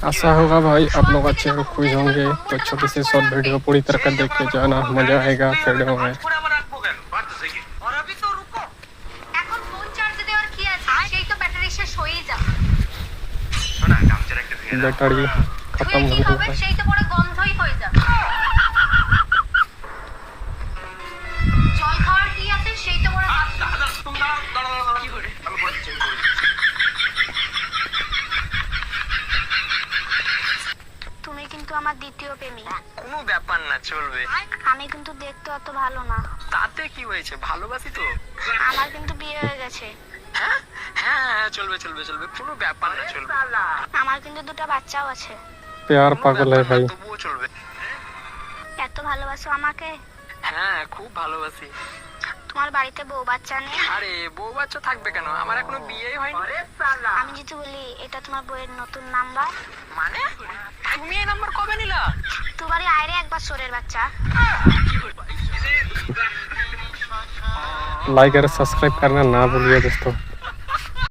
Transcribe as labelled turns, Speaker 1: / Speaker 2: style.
Speaker 1: आशा होगा भाई आप लोग अच्छे से खुश होंगे। तो छोटी सी शॉर्ट वीडियो पूरी तरह देख के जाना, मजा आएगा वीडियो में। बैटरी खत्म हो गया है।
Speaker 2: তুমি কিন্তু আমার দ্বিতীয় প্রেমিক।
Speaker 3: কোনো ব্যাপার না, চলবে।
Speaker 2: আমি কিন্তু দেখতে অত ভালো না।
Speaker 3: তাতে কি হয়েছে, ভালোবাসি তো।
Speaker 2: আমার কিন্তু বিয়ে হয়ে গেছে।
Speaker 3: হ্যাঁ হ্যাঁ, চলবে চলবে চলবে, কোনো ব্যাপার না, চলবে।
Speaker 2: আমার কিন্তু দুটো বাচ্চাও আছে।
Speaker 1: प्यार पागल है भाई।
Speaker 3: তবুও চলবে।
Speaker 2: এত ভালোবাসো আমাকে?
Speaker 3: হ্যাঁ, খুব ভালোবাসি।
Speaker 2: তোমার বাড়িতে বউ বাচ্চা নেই?
Speaker 3: আরে বউ বাচ্চা থাকবে কেন, আমার এখনো বিয়েই হয়নি।
Speaker 2: আমি যদি বলি এটা তোমার বউয়ের নতুন নাম্বার?
Speaker 3: মানে তুমি এই নাম্বার কবে নিলা?
Speaker 2: তোমারই আইরে একবার চোরের বাচ্চা।
Speaker 1: लाइक और सब्सक्राइब करना ना भूलिए दोस्तों।